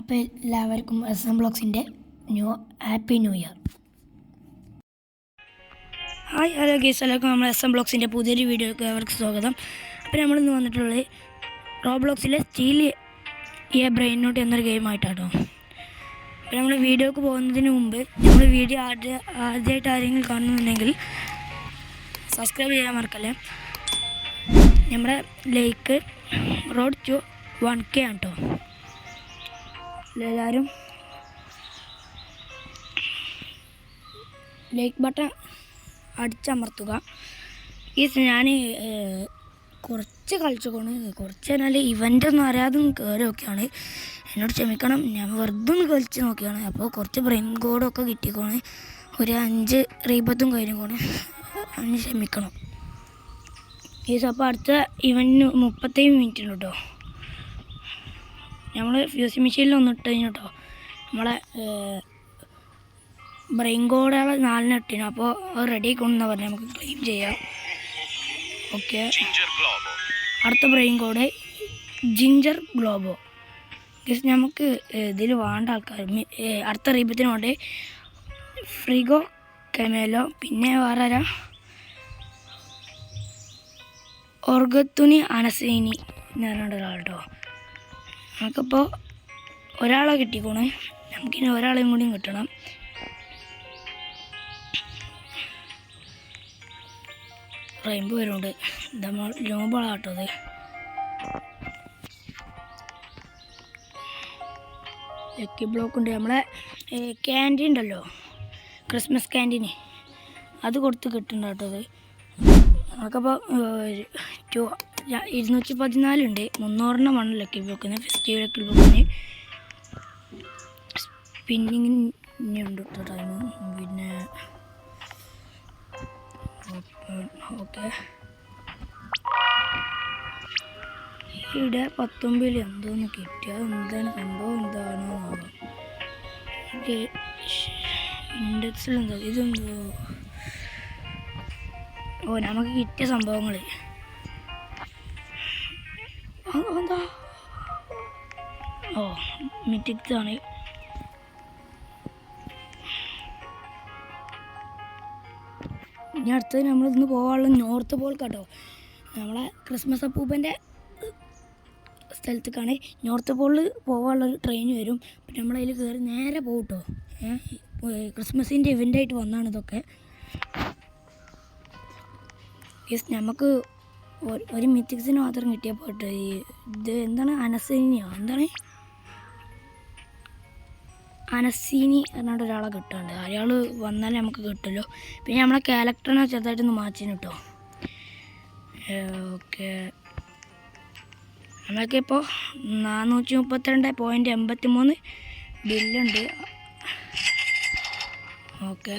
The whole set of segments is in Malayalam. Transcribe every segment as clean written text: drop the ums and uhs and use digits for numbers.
അപ്പോൾ എല്ലാവർക്കും SM ബ്ലോഗ്സിൻ്റെ happy new year. Hi hello guys, എല്ലാവർക്കും നമ്മൾ SM ബ്ലോഗ്സിൻ്റെ പുതിയൊരു വീഡിയോയ്ക്ക് അവർക്ക് സ്വാഗതം. അപ്പോൾ നമ്മളിന്ന് വന്നിട്ടുള്ളത് റോബ്ലോക്സിലെ സ്റ്റീൽ എ ബ്രെയിൻ നോട്ട് എന്നൊരു ഗെയിമായിട്ടാട്ടോ. അപ്പോൾ നമ്മൾ വീഡിയോക്ക് പോകുന്നതിന് മുമ്പ് നമ്മൾ വീഡിയോ ആദ്യമായിട്ട് ആരെങ്കിലും കാണുന്നുണ്ടെങ്കിൽ സബ്സ്ക്രൈബ് ചെയ്യാൻ മറക്കല്ലേ. നമ്മുടെ ലൈക്ക് റോഡ് ടു 1K ആണ് കേട്ടോ. എല്ലാവരും ലൈക്ക് ബട്ടൺ അടിച്ചമർത്തുക. ഈ ഞാൻ കുറച്ച് കളിച്ചുകൊണ്ട് കുറച്ച് പറഞ്ഞാൽ ഇവൻ്റൊന്നും അറിയാതെ കയറിയൊക്കെയാണ്, എന്നോട് ക്ഷമിക്കണം. ഞാൻ വെറുതെ ഒന്ന് കളിച്ച് നോക്കിയാണ്. അപ്പോൾ കുറച്ച് ബ്രെയിൻ കോഡൊക്കെ കിട്ടിക്കോണ്, ഒരു 5 റീബത്തും കഴിഞ്ഞുകൊണ്ട് അതിന് ക്ഷമിക്കണം. അപ്പോൾ അടുത്ത ഇവൻ്റിന് 37 മിനിറ്റ് ഉണ്ട് കേട്ടോ. നമ്മൾ ഫ്യൂസി മെഷീനിൽ ഒന്ന് ഇട്ട് കഴിഞ്ഞു കേട്ടോ. നമ്മളെ ബ്രെയിൻ കോഡുകൾ 4 ഇട്ടിന്. അപ്പോൾ അത് റെഡി ആയിക്കൊണ്ടെന്ന് പറഞ്ഞാൽ നമുക്ക് ക്ലെയിം ചെയ്യാം. ഓക്കെ, അടുത്ത ബ്രെയിൻ കോഡ് ജിഞ്ചർ ഗ്ലോബോ. നമുക്ക് ഇതിൽ വേണ്ട ആൾക്കാർ അടുത്ത റീബത്തിന് വേണ്ടി ഫ്രിഗോ കെമേലോ, പിന്നെ വേറെ ആരാ ഓർഗത്തുനി അനസീനി എന്ന് പറഞ്ഞ ഒരാൾ കേട്ടോ. നമുക്കിപ്പോൾ ഒരാളെ കിട്ടിക്കോണേ, നമുക്കിനി ഒരാളെയും കൂടിയും കിട്ടണം. റെയിൻബോ വരുന്നുണ്ട്, നമ്മൾ നോബാളാട്ടോ അത്. ലക്കി ബ്ലോക്ക് ഉണ്ട്. നമ്മളെ ക്യാൻറ്റീൻ ഉണ്ടല്ലോ, ക്രിസ്മസ് ക്യാൻറ്റീന്, അത് കൊടുത്ത് കിട്ടുന്നുണ്ട് കേട്ടോ അത്. നമുക്കപ്പോൾ 214 ഉണ്ട്. 300 ആണ് ലക്കി ബ്ലോക്കിന്, ഫെസ്റ്റീവ് ലക്കി ബ്ലോക്കിന്. സ്പിന്നിങ്ങിനുണ്ട് കേട്ടോ ടൈം. പിന്നെ ഓക്കെ, ഇവിടെ 19 എന്തോന്ന് കിട്ടിയത്, എന്താണ് സംഭവം, എന്താണോ ഇൻഡെക്സിൽ എന്തോ ഇതെന്തോ. ഓ, നമുക്ക് കിട്ടിയ സംഭവങ്ങൾ എന്താ, ഓ മിറ്റിക്സ് ആണ്. ഇനി അടുത്തത് നമ്മളിന്ന് പോകാനുള്ള നോർത്ത് പോൾ കേട്ടോ. നമ്മളെ ക്രിസ്മസ് അപ്പൂപ്പൻ്റെ സ്ഥലത്തേക്കാണ്. നോർത്ത് പോളിൽ പോകാനുള്ളൊരു ട്രെയിൻ വരും. പിന്നെ നമ്മളതിൽ കയറി നേരെ പോകും കേട്ടോ. ക്രിസ്മസിൻ്റെ ഇവൻ്റായിട്ട് വന്നതാണ് ഇതൊക്കെ. നമുക്ക് ഒരു മിത്തിക്സിന് മാത്രം കിട്ടിയ പോട്ടെ. ഇത് എന്താണ്, അനസീനിയോ എന്താണ്, അനസീനി എന്നോട് ഒരാളെ കിട്ടാണ്ട്. അയാൾ വന്നാലേ നമുക്ക് കിട്ടുമല്ലോ. പിന്നെ നമ്മളെ ക്യാരക്ടറിനെ ചെറുതായിട്ടൊന്ന് മാറ്റിന് കേട്ടോ. ഓക്കെ, നമ്മൾക്കിപ്പോൾ 432.83 ബില്ലുണ്ട്. ഓക്കെ,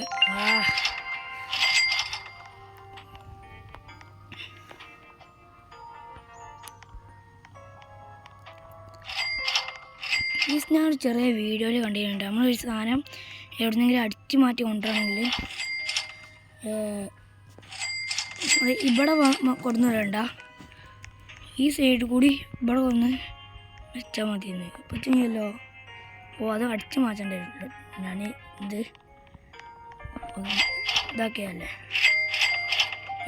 ഞാനൊരു ചെറിയ വീഡിയോയിൽ കണ്ടിട്ടുണ്ട്. നമ്മളൊരു സാധനം എവിടെന്നെങ്കിലും അടിച്ചു മാറ്റി കൊണ്ടുവരണമെങ്കിൽ ഇവിടെ കൊടുന്നു വരണ്ട, ഈ സൈഡ് കൂടി ഇവിടെ കൊന്ന് വെച്ചാൽ മതിയെന്ന് പറ്റുന്നില്ലല്ലോ. ഓ, അത് അടിച്ചു മാറ്റേണ്ടി വരുള്ളൂ. ഞാൻ ഇത് ഇതാക്കിയല്ലേ,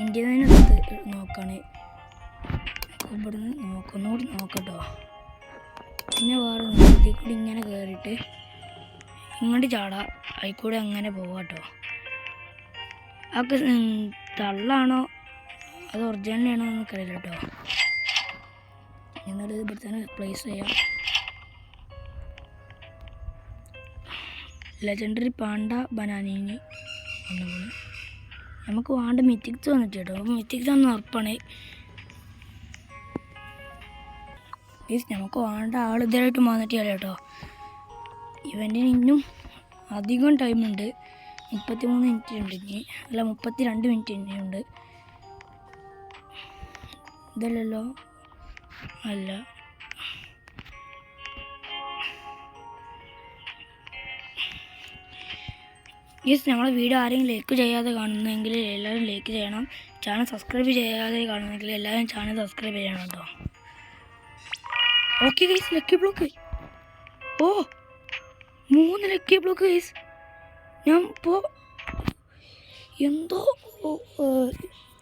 ഇന്ത്യയിൽ നിന്ന് നോക്കാണ്. ഇവിടുന്ന് ഒന്നുകൂടി നോക്കട്ടോ. പിന്നെ വേറെ ഇതിൽ കൂടി ഇങ്ങനെ കയറിയിട്ട് ഇങ്ങോട്ട് ചാടാം, അതിൽ കൂടെ അങ്ങനെ പോവാട്ടോ. അതൊക്കെ തള്ളാണോ അത് ഒറിജിനലാണോ എന്നൊക്കെ അറിയില്ല കേട്ടോ. എന്നിട്ട് ഇവിടെ തന്നെ പ്ലേസ് ചെയ്യാം. ലെജൻഡറി പാണ്ട ബനാനീനി ഒന്നുകൂടി നമുക്ക് വേണ്ട മിത്തിക്സ് വന്നിട്ട് കേട്ടോ. മിത്തിക്സ് ഒന്ന് ഉറപ്പാണ്. നമുക്ക് വേണ്ട ആൾ ഇതായിട്ട് വന്നിട്ട് കേട്ടോ. ഇവൻ്റിന് ഇന്നും അധികം ടൈമുണ്ട്, 33 മിനിറ്റ് ഉണ്ട് ഇനി, അല്ല 32 മിനിറ്റ് ഇനിയുണ്ട്. ഇതല്ലല്ലോ, അല്ല നമ്മളെ വീഡിയോ ആരെങ്കിലും ലൈക്ക് ചെയ്യാതെ കാണുന്നെങ്കിൽ എല്ലാവരും ലൈക്ക് ചെയ്യണം. ചാനൽ സബ്സ്ക്രൈബ് ചെയ്യാതെ കാണുന്നെങ്കിൽ എല്ലാവരും ചാനൽ സബ്സ്ക്രൈബ് ചെയ്യണം കേട്ടോ. Okay guys, lucky block. Oh 3 lucky block guys. ഞാൻ ഇപ്പോൾ എന്തോ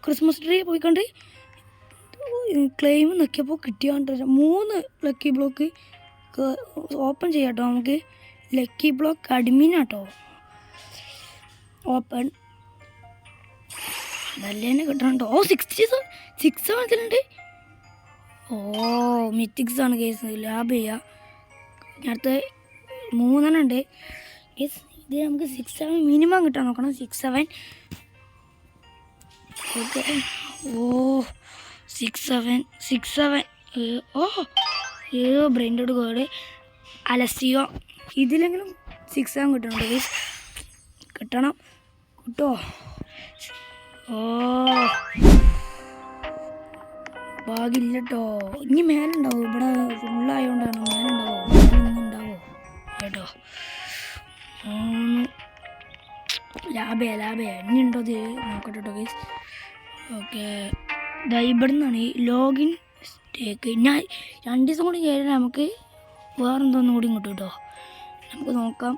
ക്രിസ്മസ് ട്രീ പോയിക്കൊണ്ട് ക്ലെയിം നോക്കിയപ്പോൾ കിട്ടിയാണ്ട് 3 ലക്കി ബ്ലോക്ക് ഓപ്പൺ ചെയ്യാം കേട്ടോ. നമുക്ക് ലക്കി ബ്ലോക്ക് അഡ്മിനാട്ടോ ഓപ്പൺ നല്ല തന്നെ കിട്ടണുണ്ടോ. ഓ 6 ഇതിലുണ്ട്. ഓ മിത്തിക്സ് ആണ് കേസ്. ലാഭ് ചെയ്യുക. അടുത്ത് 3 ഉണ്ട് കേസ്. ഇത് നമുക്ക് 6-7 മിനിമം കിട്ടാൻ നോക്കണം. 6-7 ഓക്കെ. ഓ 6-7 ഓ ബ്രെയിൻഡോട് കോഡ് അലസിയോ. ഇതിലെങ്കിലും 6-7 കിട്ടണുണ്ട് കേസ്. കിട്ടണം. കിട്ടുമോ? ഓ ഭാഗ്യമില്ല കേട്ടോ. ഇനി മേലുണ്ടാവും. ഇവിടെ ഫുള്ളായതുകൊണ്ടാണ്. മേലുണ്ടാവോ കേട്ടോ. ലാഭയാ ഇനി ഉണ്ടോ ഇത് നോക്കട്ടെ കേട്ടോ ഗൈസ്. ഓക്കെ ഇവിടെ നിന്നാണ് ഈ ലോഗിൻ സ്റ്റേക്ക്. ഞാൻ 2 ദിവസം കൂടി കയറിയാൽ നമുക്ക് വേറെന്തോന്നും കൂടി കിട്ടും കേട്ടോ. നമുക്ക് നോക്കാം.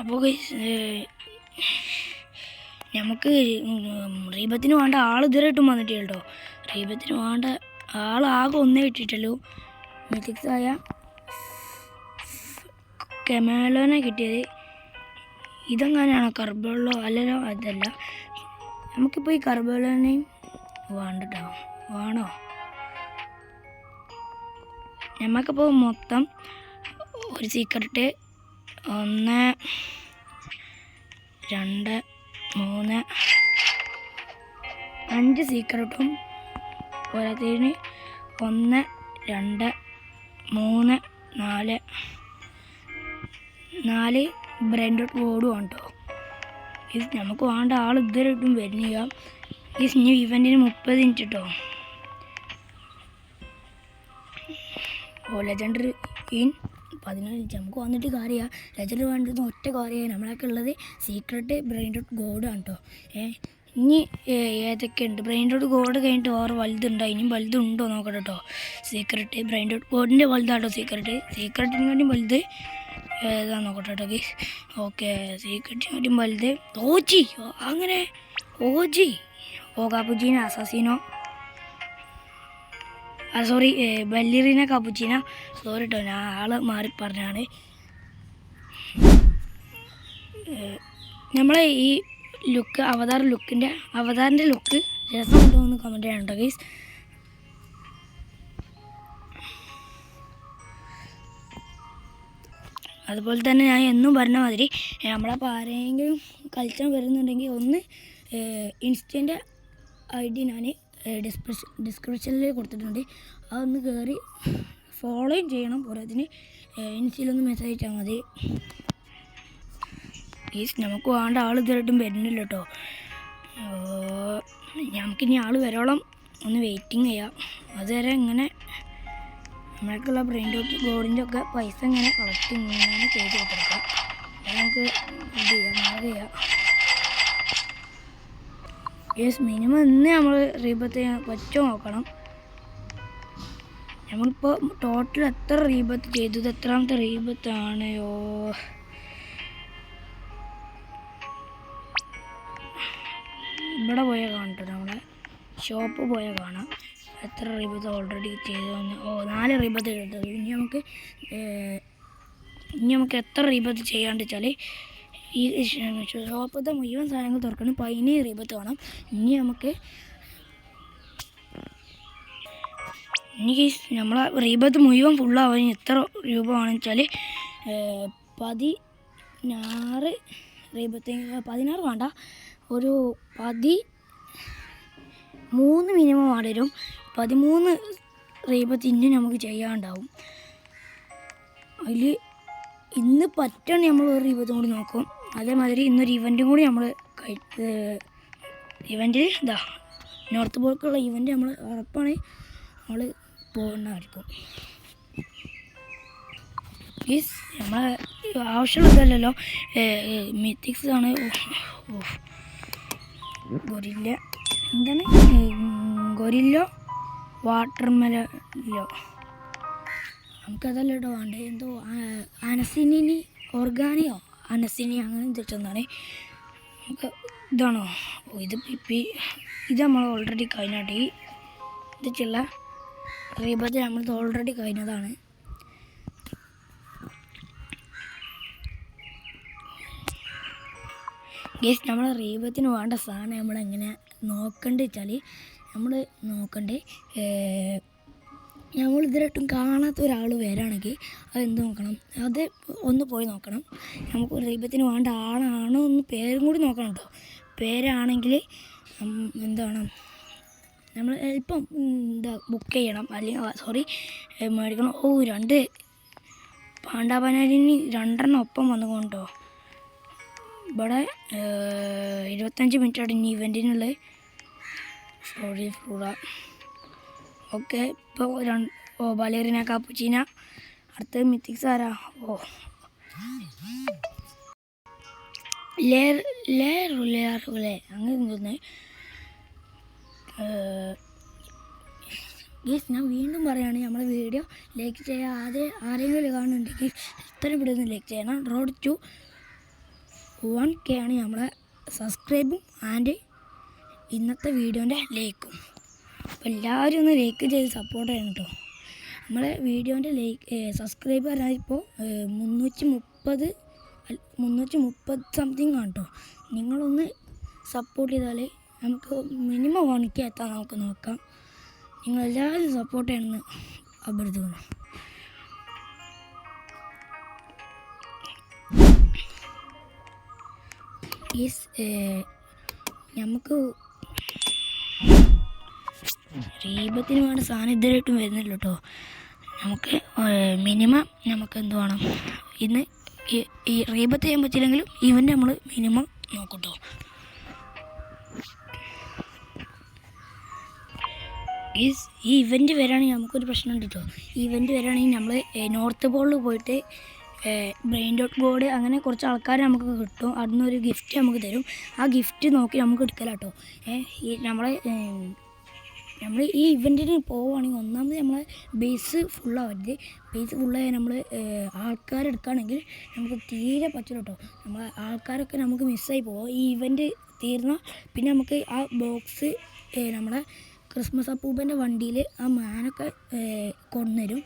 അപ്പോൾ നമുക്ക് റീബത്തിന് വേണ്ട ആൾ ഇതുവരെയായിട്ടും വന്നിട്ടില്ല കേട്ടോ. റീബത്തിന് വേണ്ട ആളാകെ ഒന്നേ കിട്ടിയിട്ടല്ലോ. മിത്തിക്സ് ആയ കെമാലോനെ കിട്ടിയത്. ഇതെങ്ങനെയാണോ കർബോളോ? അല്ലല്ലോ അതല്ല. നമുക്കിപ്പോൾ ഈ കർബോലോനെയും വേണ്ടട്ടോ. വേണോ? നമുക്കിപ്പോൾ മൊത്തം ഒരു സീക്രട്ട് 1 2 3 5 സീക്രട്ടും പോരാത്തതിന് 1 2 3 4 ബ്രെൻഡ് കോഡും ആണ് കേട്ടോ. ഇത് നമുക്ക് വേണ്ട ആൾ ഇതുവരെയായിട്ടും വരുന്നില്ല. ഈ ന്യൂ ഇവൻറ്റിന് 30 മിനിറ്റ് കേട്ടോ. ഓ ലെജൻഡറി ഇൻ 14 മിനിറ്റ്. നമുക്ക് വന്നിട്ട് കാര്യമാണ്. ലെജൻഡറി വേണ്ടത് ഒറ്റ കാര്യമായി. നമ്മളൊക്കെ ഉള്ളത് സീക്രട്ട് ബ്രെയിൻഡ് ഗോഡാണ് കേട്ടോ. ഇനി ഏതൊക്കെ ഉണ്ട്? ബ്രെയിൻഡ് ഗോഡ് കഴിഞ്ഞിട്ട് വേറെ വലുതുണ്ടോ? ഇനിയും വലുതുണ്ടോ നോക്കട്ടെ കേട്ടോ. സീക്രട്ട് ബ്രെയിൻഡ് ഗോഡിൻ്റെ വലുതാട്ടോ. സീക്രട്ടിനെക്കാട്ടും വലുത് ഏതാന്ന് നോക്കട്ടെ കേട്ടോ ഗൈസ്. ഓക്കെ സീക്രട്ടിനെക്കാട്ടും വലുത് ഓജി. അങ്ങനെ ഓജി കാപ്പുച്ചീന അസാസിനോ സോറി ബല്ലിറീന കാപ്പുച്ചീന. സോറി കേട്ടോ ഞാൻ ആള് മാറി പറഞ്ഞാണ്. നമ്മളെ ഈ ലുക്ക് അവതാറിൻ്റെ ലുക്ക് രസമുണ്ടോ എന്ന് കമൻറ്റ് ചെയ്യണം കേട്ടോ ഗൈസ്. അതുപോലെ തന്നെ ഞാൻ എന്നും പറഞ്ഞ മാതിരി നമ്മളപ്പോൾ ആരെങ്കിലും കളിച്ചാൽ വരുന്നുണ്ടെങ്കിൽ ഒന്ന് ഇൻസ്റ്റൻ്റെ ID ഞാൻ ഡിസ്ക്രിപ്ഷനിൽ കൊടുത്തിട്ടുണ്ട്. അതൊന്ന് കയറി ഫോളോയും ചെയ്യണം. പോരാത്തിന് ഇൻസ്റ്റയിലൊന്ന് മെസ്സേജ് അയച്ചാൽ മതി. നമുക്ക് വേണ്ട ആൾ ഇതുവരെയായിട്ടും വരുന്നില്ല കേട്ടോ. നമുക്കിനി ആൾ വരോളം ഒന്ന് വെയിറ്റിംഗ് ചെയ്യാം. അതുവരെ ഇങ്ങനെ നമ്മൾക്കുള്ള ബ്രെയിൻഡ് ഗോഡിൻ്റെ ഒക്കെ പൈസ ഇങ്ങനെ കളക്ട് ഇങ്ങനെ ചെയ്ത് കൊടുക്കാം. നമുക്ക് ഇത് ചെയ്യാം. മിനിമം ഇന്ന് നമ്മൾ റീബത്ത് ചെയ്യാൻ പറ്റുമോ നോക്കണം. നമ്മളിപ്പോൾ ടോട്ടൽ എത്ര റീബത്ത് ചെയ്തു? ഇത് എത്രാമത്തെ റീബത്താണ്? ഇവിടെ പോയാൽ കാണട്ടോ. നമ്മളെ ഷോപ്പ് പോയാൽ കാണാം എത്ര റീബത്ത് ഓൾറെഡി ചെയ്തതെന്ന്. 4 റീബത്ത് ചെയ്തത്. ഇനി നമുക്ക് എത്ര റീബത്ത് ചെയ്യാണ്ട് വെച്ചാൽ ഈ ഷോപ്പത്തെ മുഴുവൻ സാധനങ്ങൾ തുറക്കണം. 15 റീബത്ത് വേണം. ഇനി നമ്മളെ റീബത്ത് മുഴുവൻ ഫുള്ളാവാൻ എത്ര രൂപ വേണമെന്ന് വെച്ചാൽ 16 റീബത്ത് 16 വേണ്ട, ഒരു 13 മിനിമം വേണ്ടി വരും. 13 റീബത്ത് ഇനി നമുക്ക് ചെയ്യാണ്ടാവും. അതിൽ ഇന്ന് പറ്റണ നമ്മൾ ഒരു റീബത്തും കൂടി നോക്കും. അതേമാതിരി ഇന്നൊരു ഇവൻറ്റും കൂടി നമ്മൾ ഇവൻറ്റ് നോർത്ത് പോർക്കുള്ള ഇവൻറ്റ് നമ്മൾ ഉറപ്പാണ് നമ്മൾ പോകുന്നതായിരിക്കും. പ്ലീസ് നമ്മളെ ആവശ്യമുള്ളതല്ലല്ലോ. മിത്തിക്സ് ആണ്. ഗൊറില്ല എന്താണ് ഗൊരില്ലോ വാട്ടർമെലോ നമുക്കതല്ല കേട്ടോ വേണ്ടേ എന്തോ അനസിനി ഓർഗാനിയോ അനസിനി അങ്ങനെ തെറ്റൊന്നാണ് നമുക്ക് ഇതാണോ ഇത് ഇത് നമ്മൾ ഓൾറെഡി കഴിഞ്ഞാട്ട് ഈ ഇതിച്ചുള്ള റീബത്ത് നമ്മളിത് ഓൾറെഡി കഴിഞ്ഞതാണ്. ഗൈസ് നമ്മൾ റീബത്തിന് വേണ്ട സാധനം നമ്മളെങ്ങനെ നോക്കണ്ടേ വെച്ചാൽ നമ്മൾ നോക്കണ്ടേ നമ്മളിതിലായിട്ടും കാണാത്ത ഒരാൾ വരാണെങ്കിൽ അതെന്ത് നോക്കണം, അത് ഒന്ന് പോയി നോക്കണം. നമുക്ക് റീബത്തിന് വേണ്ട ആളാണോ ഒന്ന് പേരും കൂടി നോക്കണം കേട്ടോ. പേരാണെങ്കിൽ എന്താണ് നമ്മൾ ഇപ്പം ബുക്ക് ചെയ്യണം അല്ലെങ്കിൽ മേടിക്കണം. 2 പാണ്ടാപനാരിന് 2 ഒപ്പം വന്നുകൊണ്ടോ ഇവിടെ 25 മിനിറ്റാണ് ഇനി ഇവൻറ്റിനുള്ള. Sorry ഫ്രൂഡ okay. ഇപ്പോൾ ബലേറിന കാപ്പുച്ചീന. അടുത്ത മിത്തിക്സ് ആരാ? ലേറുലേ അങ്ങനെ തോന്നുന്നത്. ഗീസ് ഞാൻ വീണ്ടും പറയുകയാണ്, നമ്മളെ വീഡിയോ ലൈക്ക് ചെയ്യാതെ ആരെങ്കിലും കാണുന്നുണ്ടെങ്കിൽ ഇത്രയും വീഡിയോ ഒന്ന് ലൈക്ക് ചെയ്യണം. റോഡ് ടു 1K ആണ് നമ്മളെ സബ്സ്ക്രൈബും ആൻഡ് ഇന്നത്തെ വീഡിയോൻ്റെ ലൈക്കും. അപ്പോൾ എല്ലാവരും ഒന്ന് ലൈക്ക് ചെയ്ത് സപ്പോർട്ട് ചെയ്യണം കേട്ടോ. നമ്മളെ വീഡിയോൻ്റെ സബ്സ്ക്രൈബ് പറഞ്ഞാൽ ഇപ്പോൾ 330 സംതിങ് ആണ് കേട്ടോ. നിങ്ങളൊന്ന് സപ്പോർട്ട് ചെയ്താൽ നമുക്ക് മിനിമം 1K എത്താൻ നമുക്ക് നോക്കാം. നിങ്ങളെല്ലാവരും സപ്പോർട്ട് ചെയ്യണമെന്ന് അഭ്യർത്ഥിക്കുന്നു. നമുക്ക് റീബത്തിന് വേണ്ട സാധനം ഇതുവരെയായിട്ടും വരുന്നില്ല കേട്ടോ. നമുക്ക് മിനിമം നമുക്ക് എന്ത് വേണം, ഇന്ന് ഈ റീബത്ത് ചെയ്യാൻ പറ്റില്ലെങ്കിലും ഇവൻ്റ് നമ്മൾ മിനിമം നോക്കട്ടോ. ഈ ഇവൻറ്റ് വരാണെങ്കിൽ നമുക്കൊരു പ്രശ്നമുണ്ട് കേട്ടോ. ഈ ഇവൻറ്റ് വരാണെങ്കിൽ നമ്മൾ നോർത്ത് പോളിൽ പോയിട്ട് brain.god അങ്ങനെ കുറച്ച് ആൾക്കാർ നമുക്ക് കിട്ടും. അതിന് ഒരു ഗിഫ്റ്റ് നമുക്ക് തരും. ആ ഗിഫ്റ്റ് നോക്കി നമുക്ക് എടുക്കലാ കേട്ടോ. നമ്മൾ ഈ ഇവൻറ്റിന് പോവുകയാണെങ്കിൽ ഒന്നാമത് നമ്മളെ ബേസ് ഫുള്ളാവരുത്. ബേസ് ഫുള്ളായി നമ്മൾ ആൾക്കാരെടുക്കുകയാണെങ്കിൽ നമുക്ക് തീരെ പറ്റില്ല കേട്ടോ. നമ്മളെ ആൾക്കാരൊക്കെ നമുക്ക് മിസ്സായി പോകും. ഈ ഇവൻറ്റ് തീർന്നാൽ പിന്നെ നമുക്ക് ആ ബോക്സ് നമ്മളെ ക്രിസ്മസ് അപ്പൂപ്പൻ്റെ വണ്ടിയിൽ ആ മാനൊക്കെ കൊണ്ടുവരും.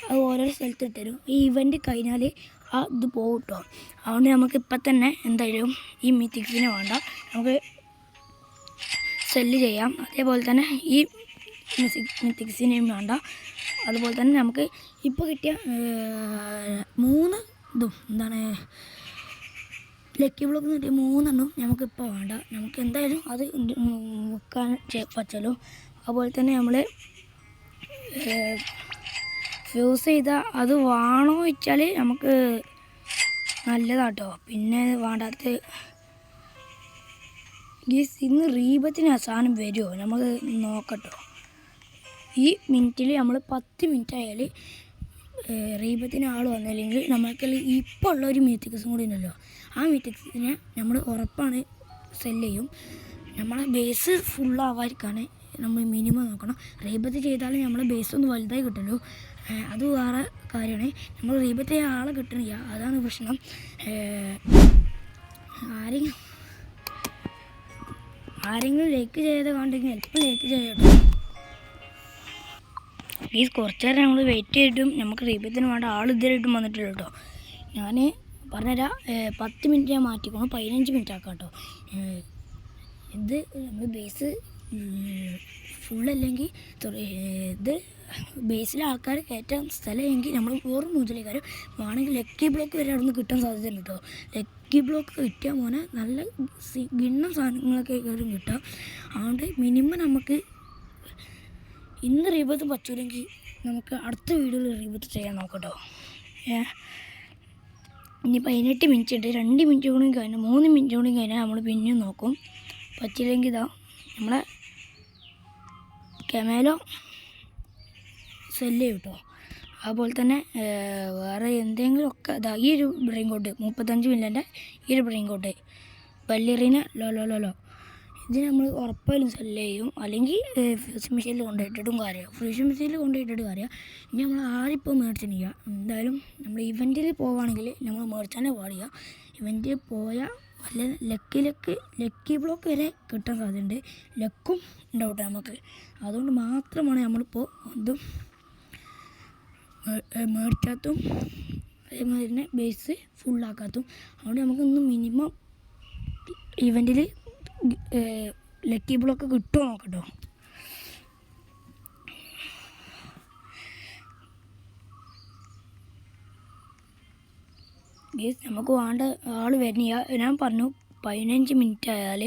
അത് ഓരോരോ സ്ഥലത്ത് ഇട്ടുതരും. ഈ ഇവൻറ്റ് കഴിഞ്ഞാൽ ആ ഇത് പോകും കേട്ടോ. അതുകൊണ്ട് നമുക്ക് ഇപ്പം തന്നെ എന്തായാലും ഈ മിത്തിക്സിനെ വേണ്ട, നമുക്ക് സെല്ല് ചെയ്യാം. അതേപോലെ തന്നെ ഈ മിത്തിക്സിനെയും വേണ്ട. അതുപോലെ തന്നെ നമുക്ക് ഇപ്പോൾ കിട്ടിയ 3 ഇതും എന്താണ് ലക്കി ബ്ലോക്ക് കിട്ടിയ 3 എണ്ണം നമുക്കിപ്പോൾ വേണ്ട. നമുക്ക് എന്തായാലും അത് വെക്കാൻ പറ്റുമല്ലോ. അതുപോലെ തന്നെ നമ്മൾ ഫ്യൂസ് ചെയ്താൽ അത് വേണോ വെച്ചാൽ നമുക്ക് നല്ലതാട്ടോ. പിന്നെ വേണ്ടാത്ത ഇന്ന് റീബത്തിന് സാധനം വരുമോ നമുക്ക് നോക്കട്ടോ. ഈ മിനിറ്റിൽ നമ്മൾ 10 മിനിറ്റ് ആയാൽ റീബത്തിന് ആൾ വന്നില്ലെങ്കിൽ നമ്മൾക്ക് ഇപ്പോൾ ഉള്ളൊരു മീത്തിക്സും കൂടി ഉണ്ടല്ലോ, ആ മീത്തിക്സിനെ നമ്മൾ ഉറപ്പാണ് സെല്ല് ചെയ്യും. നമ്മളെ ബേസ് ഫുള്ളാവാതിരിക്കാണ് നമ്മൾ മിനിമം നോക്കണം. റീബത്ത് ചെയ്താൽ നമ്മളെ ബേസ് ഒന്ന് വലുതായി കിട്ടുമല്ലോ, അത് വേറെ കാര്യമാണ്. നമ്മൾ റീബത്ത് ചെയ്യാൻ ആളെ കിട്ടണില്ല, അതാണ് പ്രശ്നം. ആരെങ്കിലും ലൈക്ക് ചെയ്ത് കണ്ടെങ്കിൽ എപ്പോൾ ലൈക്ക് ചെയ്യട്ടോ. കുറച്ച് നേരം നമ്മൾ വെയിറ്റ് ചെയ്തിട്ടും നമുക്ക് റീബത്തിന് വേണ്ട ആൾ ഇതുവരെയായിട്ടും വന്നിട്ടില്ല കേട്ടോ. ഞാൻ പറഞ്ഞുതരാം, 10 മിനിറ്റ് ഞാൻ മാറ്റിക്കണം, 15 മിനിറ്റ് ആക്കാം കേട്ടോ. ഇത് നമ്മൾ ബേസ് ഫുള്ളല്ലെങ്കിൽ ഇത് ബേസിലെ ആൾക്കാർ കയറ്റാൻ സ്ഥലമെങ്കിൽ നമ്മൾ വേറെ മുതലേക്കാരും വേണമെങ്കിൽ ലക്കി ബ്ലോക്ക് വരെ അവിടെ നിന്ന് കിട്ടാൻ സാധ്യതയുണ്ട് കേട്ടോ. ലക്കി ബ്ലോക്ക് കിട്ടിയാൽ മോനെ നല്ല ഗിണ്ണ സാധനങ്ങളൊക്കെ കാര്യം കിട്ടാം. അതുകൊണ്ട് മിനിമം നമുക്ക് ഇന്ന് റീബത്ത് പറ്റൂലെങ്കിൽ നമുക്ക് അടുത്ത വീഡിയോയിൽ റീബത്ത് ചെയ്യാൻ നോക്കട്ടോ. ഇനി 18 മിനിറ്റ് ഉണ്ട്, 2 മിനിറ്റ് കൂടി കഴിഞ്ഞാൽ 3 മിനിറ്റ് കൂടി കഴിഞ്ഞാൽ നമ്മൾ പിന്നെയും നോക്കും. പറ്റില്ലെങ്കിൽ ഇതാ നമ്മളെ കെമേലോ സെല്ല് ചെയ്യും കേട്ടോ. അതുപോലെ തന്നെ വേറെ എന്തെങ്കിലുമൊക്കെ ഇതാ ഈ ഒരു ബ്രെയിൻ കോട്ട് 35 മില്യൻ്റെ ഈ ഒരു ബ്രെയിൻ കോട്ട് ബല്ലിറിന ലോ ഇത് നമ്മൾ ഉറപ്പായാലും സെല്ല് ചെയ്യും, അല്ലെങ്കിൽ ഫ്യൂസിങ് മെഷീനിൽ കൊണ്ടുപോയിട്ടിട്ടും കാര്യം. ഫ്യൂസിങ് മെഷീനിൽ കൊണ്ടുപോയിട്ടിട്ട് കാര്യം. ഇനി നമ്മൾ ആരിപ്പോൾ മേടിച്ചില്ല. എന്തായാലും നമ്മൾ ഇവൻറ്റിൽ പോവുകയാണെങ്കിൽ നമ്മൾ മേടിച്ചാലേ പാടില്ല. ഇവൻറ്റിൽ പോയാൽ വല്ല ലക്കി ബ്ലോക്ക് വരെ കിട്ടാൻ സാധ്യതയുണ്ട്. ലക്കും ഉണ്ടാവട്ടെ നമുക്ക്. അതുകൊണ്ട് മാത്രമാണ് നമ്മളിപ്പോൾ ഇതും മേടിക്കാത്തും അതേമാതിരി തന്നെ ബേസ് ഫുള്ളാക്കാത്തും. അതുകൊണ്ട് നമുക്കൊന്ന് മിനിമം ഇവൻറ്റിൽ ലക്കി ബ്ലോക്ക് കിട്ടുമോ നോക്കട്ടോ. നമുക്ക് വേണ്ട ആൾ വരുന്നില്ല. ഞാൻ പറഞ്ഞു 15 മിനിറ്റ് ആയാൽ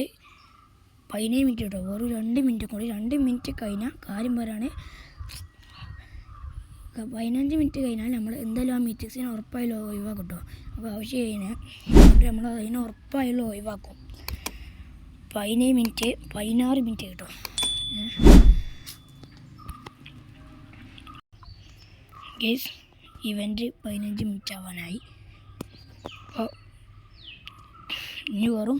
15 മിനിറ്റ് കേട്ടോ, വെറും 2 മിനിറ്റ് കൂടി. 2 മിനിറ്റ് കഴിഞ്ഞാൽ കാര്യം പറയാണ്. 15 മിനിറ്റ് കഴിഞ്ഞാൽ നമ്മൾ എന്തായാലും ആ മീറ്റിങ്സിന് ഉറപ്പായാലും ഒഴിവാക്കും കേട്ടോ. അപ്പോൾ ആവശ്യം കഴിഞ്ഞാൽ നമ്മൾ അതിനെ ഉറപ്പായാലും ഒഴിവാക്കും. 15 മിനിറ്റ് 16 മിനിറ്റ് കേട്ടോ. ഗേസ് ഇവൻറ്റ് 15 മിനിറ്റ് ആവാനായി. അപ്പോൾ ഇനി വെറും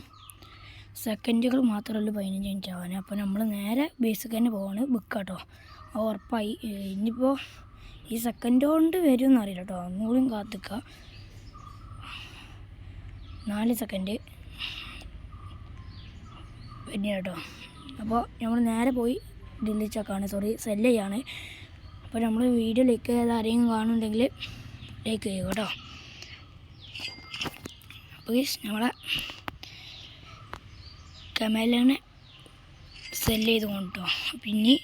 സെക്കൻഡുകൾ മാത്രമല്ല 15 മിനിറ്റ് ആവാൻ. അപ്പോൾ നമ്മൾ നേരെ ബേസിക് തന്നെ പോവാണ്. ബുക്ക് കേട്ടോ, അത് ഉറപ്പായി. ഇനിയിപ്പോൾ ഈ സെക്കൻഡ് കൊണ്ട് വരുമെന്ന് അറിയില്ല കേട്ടോ, ഒന്നുകൂടിയും കാത്തിക്കുക. 4 സെക്കൻഡ് പിന്നെ കേട്ടോ. അപ്പോൾ നമ്മൾ നേരെ പോയി ഡിലീറ്റാക്കാണ്, സെല്ല് ചെയ്യാണ്. അപ്പോൾ നമ്മൾ വീഡിയോ ലൈക്ക് ചെയ്ത് ആരെങ്കിലും കാണുന്നുണ്ടെങ്കിൽ ലൈക്ക് ചെയ്യുക കേട്ടോ. അപ്പോൾ നമ്മളെ കമലിനെ സെല്ല് ചെയ്ത് കൊണ്ടോ. പിന്നെ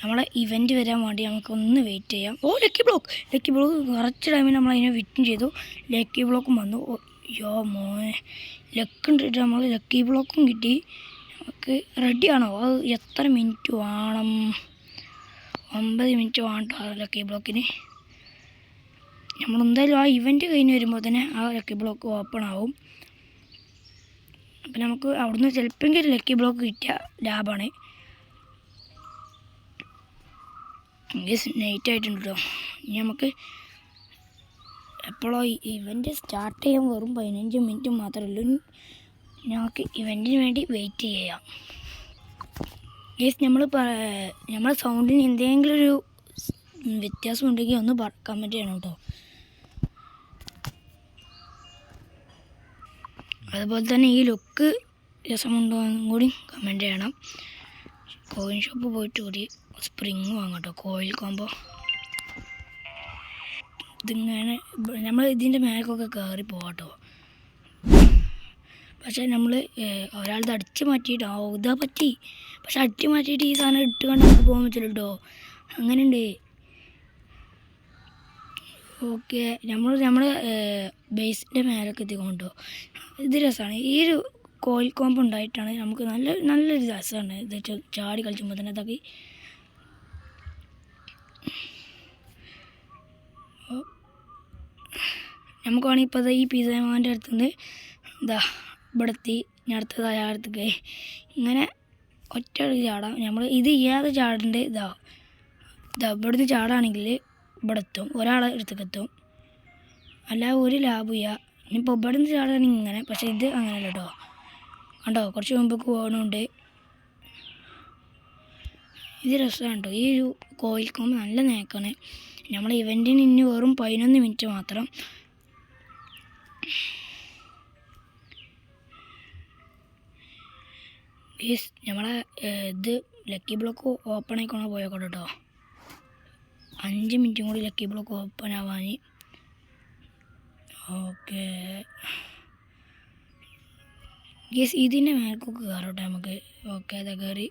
നമ്മളെ ഇവൻറ്റ് വരാൻ വേണ്ടി നമുക്കൊന്ന് വെയിറ്റ് ചെയ്യാം. ലക്കി ബ്ലോക്ക് കുറച്ച് ടൈമിൽ നമ്മൾ അതിനെ വിറ്റും ചെയ്തു. ലക്കി ബ്ലോക്കും വന്നു. യോ മോനെ, ലക്കുണ്ട്. നമ്മൾ ലക്കി ബ്ലോക്കും കിട്ടി. നമുക്ക് റെഡിയാണോ? അത് എത്ര മിനിറ്റ് വേണം? 9 മിനിറ്റ് വേണം ലക്കി ബ്ലോക്കിന്. നമ്മളെന്തായാലും ആ ഇവൻറ്റ് കഴിഞ്ഞ് വരുമ്പോൾ തന്നെ ആ ലക്കി ബ്ലോക്ക് ഓപ്പൺ ആവും. അപ്പം നമുക്ക് അവിടുന്ന് ചിലപ്പോൾ ലക്കി ബ്ലോക്ക് കിട്ടിയ ലാഭമാണ്. നൈറ്റ് ആയിട്ടുണ്ട് കേട്ടോ. ഇനി നമുക്ക് എപ്പോഴോ ഇവൻറ്റ് സ്റ്റാർട്ട് ചെയ്യാൻ വെറും 15 മിനിറ്റ് മാത്രമേ ഉള്ളൂ. ഞങ്ങൾക്ക് ഇവൻറ്റിന് വേണ്ടി വെയിറ്റ് ചെയ്യാം. നമ്മളെ സൗണ്ടിന് എന്തെങ്കിലും ഒരു വ്യത്യാസം ഉണ്ടെങ്കിൽ ഒന്ന് കമൻറ്റ് ചെയ്യണം കേട്ടോ. അതുപോലെ തന്നെ ഈ ലുക്ക് രസമുണ്ടോ എന്നും കൂടി കമൻറ്റ് ചെയ്യണം. കോയിൻ ഷോപ്പ് പോയിട്ട് കൂടി സ്പ്രിങ് വാങ്ങട്ടോ, കോയിൽ കോമ്പോ. ഇതിങ്ങനെ നമ്മൾ ഇതിൻ്റെ മേലേക്കൊക്കെ കയറി പോകാട്ടോ. പക്ഷേ നമ്മൾ ഒരാളത് അടിച്ച് മാറ്റിയിട്ട് ഇതാ പറ്റി. പക്ഷെ അടിച്ച് മാറ്റിയിട്ട് ഈ സാധനം ഇട്ട് കണ്ട് നമുക്ക് പോകാൻ പറ്റില്ല കേട്ടോ. അങ്ങനെയുണ്ട്. ഓക്കെ, നമ്മൾ ബേസിൻ്റെ മേലൊക്കെ എത്തിക്കൊണ്ടോ. ഇത് രസമാണ്. ഈ ഒരു കോയിൽ കോമ്പ് ഉണ്ടായിട്ടാണ് നമുക്ക് നല്ലൊരു രസമാണ് ഇത് ചാടി കളിച്ചുമ്പോൾ തന്നെ. ഇതാക്കി നമുക്ക് വേണമെങ്കിൽ ഇപ്പോൾ ഈ പിസമാൻ്റെ അടുത്തുനിന്ന് ഇവിടെ എത്തി. ഞാൻ അടുത്തത് അയാളടുത്തേക്ക് ഇങ്ങനെ ഒറ്റ ചാടാം. നമ്മൾ ഇത് ചെയ്യാതെ ചാടേണ്ട ഇവിടുന്ന് ചാടാണെങ്കിൽ ഇവിടെ എത്തും, ഒരാളെ അടുത്തേക്ക് എത്തും. അല്ലാതെ ഒരു ലാഭം ഇല്ല. ഇനിയിപ്പോൾ ഇവിടെ നിന്ന് ചാടുകയാണെങ്കിൽ ഇങ്ങനെ. പക്ഷേ ഇത് അങ്ങനെയല്ല കേട്ടോ. കണ്ടോ, കുറച്ച് മുമ്പൊക്കെ പോകണുണ്ട്. ഇത് രസമാണ് കേട്ടോ. ഈ ഒരു കോയിൽ കോമ്പ് നല്ല നേക്കാണ്. നമ്മൾ ഇവൻറ്റിന് ഇനി വെറും 11 മിനിറ്റ് മാത്രം. നമ്മളെ ഇത് ലക്കി ബ്ലോക്ക് ഓപ്പൺ ആയിക്കോണോ പോയേക്കോട്ടെ കേട്ടോ. 5 മിനിറ്റും കൂടി ലക്കി ബ്ലോക്ക് ഓപ്പൺ ആവാൻ. ഓക്കെ ഗീസ്, ഇതിൻ്റെ മേൽക്കൊക്കെ കയറോട്ടെ നമുക്ക്. ഓക്കെ, അതാ കയറി.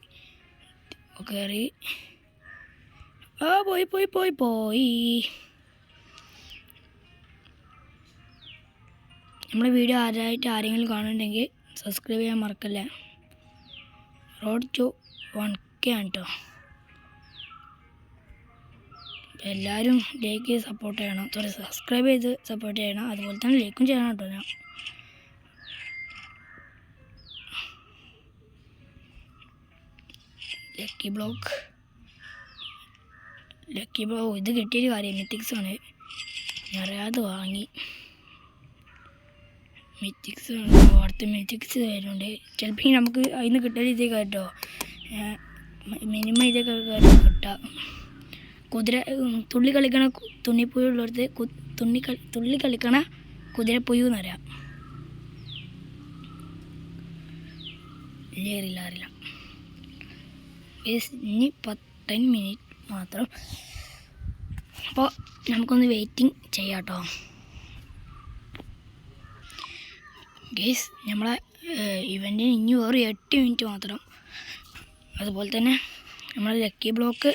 പോയി. നമ്മുടെ വീഡിയോ ആരെങ്കിലും കാണുന്നുണ്ടെങ്കിൽ സബ്സ്ക്രൈബ് ചെയ്യാൻ മറക്കല്ലേ. റോഡ് ടു 1K ആണ് കേട്ടോ. എല്ലാവരും ലൈക്ക് ചെയ്ത് സപ്പോർട്ട് ചെയ്യണം. സബ്സ്ക്രൈബ് ചെയ്ത് സപ്പോർട്ട് ചെയ്യണം. അതുപോലെ തന്നെ ലൈക്കും ചെയ്യണം കേട്ടോ. ഞാൻ ലക്കി ബ്ലോക്ക് ഇത് കിട്ടിയൊരു കാര്യം മിത്തിക്സ് ആണ്. ഞാൻ അറിയാതെ വാങ്ങി. മിത്തിക്സ് അടുത്ത മിത്തിക്സ് വരുന്നുണ്ട്. ചിലപ്പോൾ നമുക്ക് അതിൽ നിന്ന് കിട്ടിയ രീതിയിൽ കേട്ടോ, മിനിമം ഇതൊക്കെ കിട്ടാം. കുതിര തുള്ളി കളിക്കണ തുണ്ണിപ്പുഴുള്ളടത്ത് തുള്ളി കളിക്കണ കുതിരപ്പുഴു എന്ന് പറയാം. അറിയില്ല. ഇനി 10 മിനിറ്റ് മാത്രം. അപ്പോൾ നമുക്കൊന്ന് വെയിറ്റിംഗ് ചെയ്യാം കേട്ടോ. ഗേസ് നമ്മളെ ഇവൻറ്റിന് ഇനി വേറെ 8 മിനിറ്റ് മാത്രം. അതുപോലെ തന്നെ നമ്മൾ ലക്കി ബ്ലോക്ക്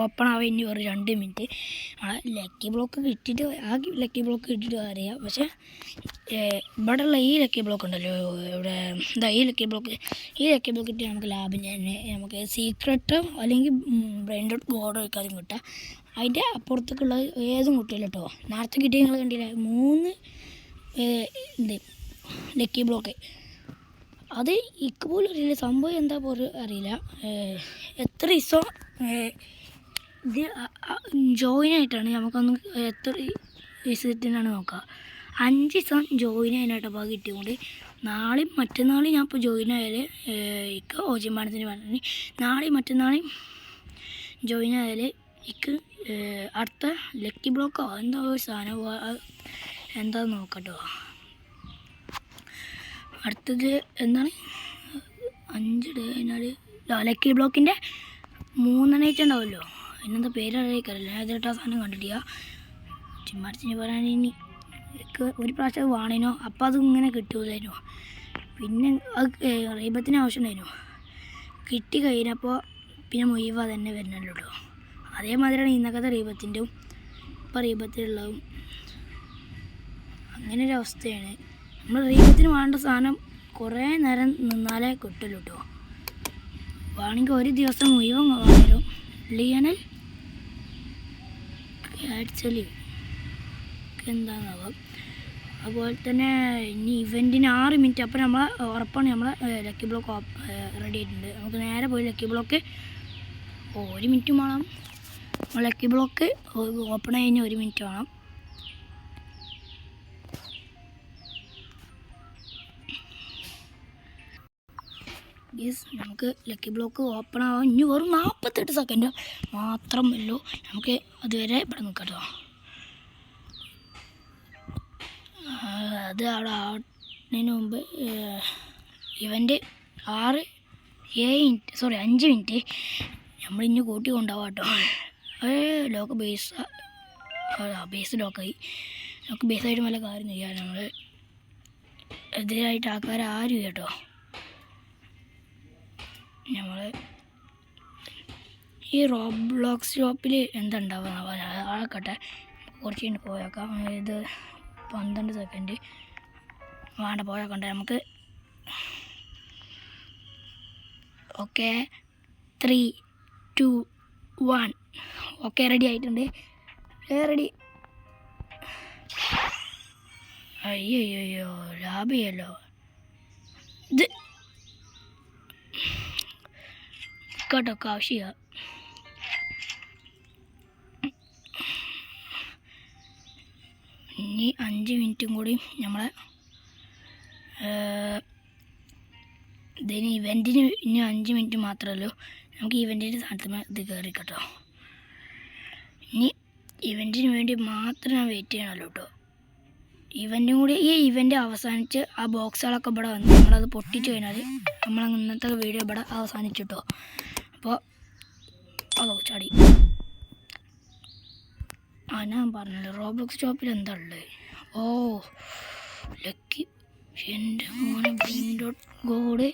ഓപ്പൺ ആവാൻ ഇനി വേറെ 2 മിനിറ്റ്. ലക്കി ബ്ലോക്ക് കിട്ടിയിട്ട് ലക്കി ബ്ലോക്ക് കിട്ടിയിട്ട് അറിയാം. പക്ഷേ ഇവിടെ ഉള്ള ഈ ലക്കി ബ്ലോക്ക് ഉണ്ടല്ലോ, ഇവിടെ എന്താ ഈ ലക്കി ബ്ലോക്ക് കിട്ടി നമുക്ക് ലാഭം തന്നെ. നമുക്ക് സീക്രട്ടോ അല്ലെങ്കിൽ ബ്രെയിൻ ഡോട്ട് ഗോഡോ ഒക്കെ കിട്ടാം. അതിൻ്റെ അപ്പുറത്തേക്കുള്ള ഏതും കിട്ടില്ല കേട്ടോ. നേരത്തെ കിട്ടിയ നിങ്ങൾ കണ്ടില്ല 3 ലക്കി ബ്ലോക്ക്. അത് ഇക്ക് പോലും അറിയില്ല സംഭവം എന്താ പോലും അറിയില്ല. എത്ര ദിവസം ഇത് ജോയിൻ ആയിട്ടാണ് നമുക്കൊന്ന് എത്ര ദിവസത്തിനാണ് നോക്കുക. 5 ദിവസം ജോയിൻ ആയിട്ട് അപ്പോൾ കിട്ടിയതുകൊണ്ട് നാളെയും മറ്റന്നാളും ഞാൻ ഇപ്പോൾ ജോയിൻ ആയാൽ ഇക്ക് ഓജിമാനത്തിന് പറഞ്ഞു നാളെയും മറ്റന്നാളെയും ജോയിൻ ആയാൽ ഇക്ക് അടുത്ത ലക്കി ബ്ലോക്കോ എന്തോ ഒരു സാധനം എന്താണെന്ന് നോക്കട്ടോ. അടുത്തത് എന്താണ് 5 ഡേ കഴിഞ്ഞാൽ ലക്കി ബ്ലോക്കിൻ്റെ 3 നൈറ്റ് ഉണ്ടാവുമല്ലോ, അതിനെന്താ പേര് അറിയിക്കാറില്ല. ഞാൻ ഇതിട്ട് ആ സാധനം കണ്ടിട്ടില്ല. ചിമ്മാടിച്ചിന് പറയാൻ ഇനി ഒരു പ്രാവശ്യം വാണിനോ അപ്പോൾ അത് ഇങ്ങനെ കിട്ടൂലായിരുന്നു. പിന്നെ അത് റീബത്തിന് ആവശ്യമുണ്ടായിരുന്നു. കിട്ടി കഴിഞ്ഞപ്പോൾ പിന്നെ മുഴുവ തന്നെ വരുന്നല്ലോ കേട്ടോ. അതേമാതിരിയാണ് ഇന്നക്കത്തെ റീബത്തിൻ്റെയും ഇപ്പോൾ റീബത്തിലുള്ളതും അങ്ങനെ ഒരു അവസ്ഥയാണ്. നമ്മൾ റീബത്തിന് വേണ്ട സാധനം കുറേ നേരം നിന്നാലേ കിട്ടുള്ളൂ കേട്ടോ. വേണമെങ്കിൽ ഒരു ദിവസം മുഴുവൻ വരും. ലിയണൽ ആക്ച്വലി എന്താണാവാം. അതുപോലെ തന്നെ ഇനി ഇവൻറ്റിന് 6 മിനിറ്റ്. അപ്പോൾ നമ്മൾ ഉറപ്പാണ് നമ്മളെ ലക്കി ബ്ലോക്ക് റെഡി ആയിട്ടുണ്ട്. നമുക്ക് നേരെ പോയി ലക്കി ബ്ലോക്ക് 1 മിനിറ്റ് വേണം. ലക്കി ബ്ലോക്ക് ഓപ്പൺ കഴിഞ്ഞ് 1 മിനിറ്റ് വേണം. യെസ്, നമുക്ക് ലക്കി ബ്ലോക്ക് ഓപ്പൺ ആവാൻ ഇനി വെറും 48 സെക്കൻഡ് മാത്രമല്ലോ. നമുക്ക് അതുവരെ ഇവിടെ നിൽക്കാം കേട്ടോ. അത് അവിടെ ആവുന്നതിന് മുമ്പ് ഇവൻ്റ് 5 മിനിറ്റ് നമ്മളിഞ്ഞ് കൂട്ടി കൊണ്ടുപോകാം കേട്ടോ. ലോക്ക് ബേസ് ലോക്കായി. നമുക്ക് ബേസായിട്ട് നല്ല കാര്യം ചെയ്യാം. നമ്മൾ എതിരായിട്ട് ആൾക്കാർ ആരും കേട്ടോ. നമ്മൾ ഈ റോബ്ലോക്സ് ഷോപ്പിൽ എന്താ ഉണ്ടാവുക ആക്കട്ടെ. കുറച്ച് കഴിഞ്ഞ് പോയേക്കാം. ഇത് 12 സെക്കൻഡ് വേണ്ട പോയേക്കണ്ടേ നമുക്ക്. ഓക്കെ 3, 2, 1 ഓക്കെ റെഡി ആയിട്ടുണ്ട്. റെഡി. അയ്യോ ലാഭയല്ലോ ഇത് കേട്ടോ. ആവശ്യമില്ല. ഇനി 5 മിനിറ്റും കൂടി നമ്മളെ ഇതിന് ഇവൻറ്റിന് ഇനി 5 മിനിറ്റ് മാത്രമല്ലോ. നമുക്ക് ഇവൻറ്റിൻ്റെ സ്ഥാനത്ത് ഇത് കയറി കേട്ടോ. ഇനി ഇവൻറ്റിന് വേണ്ടി മാത്രം ഞാൻ വെയിറ്റ് ചെയ്യണമല്ലോ കേട്ടോ. ഇവൻറ്റും കൂടി ഈ ഇവൻ്റ് അവസാനിച്ച് ആ ബോക്സുകളൊക്കെ ഇവിടെ വന്ന് നമ്മളത് പൊട്ടിച്ച് കഴിഞ്ഞാൽ നമ്മൾ ഇന്നത്തെ വീഡിയോ ഇവിടെ അവസാനിച്ചു കേട്ടോ. അപ്പോൾ അതോ ചാടി ഞാൻ പറഞ്ഞല്ലോ റോബ്ലോക്സ് ഷോപ്പിൽ എന്താ ഉള്ളത്. ഓ ലക്കി എൻ്റെ മോനെ ബ്രെയിൻ ഡോട്ട് ഗോഡ്.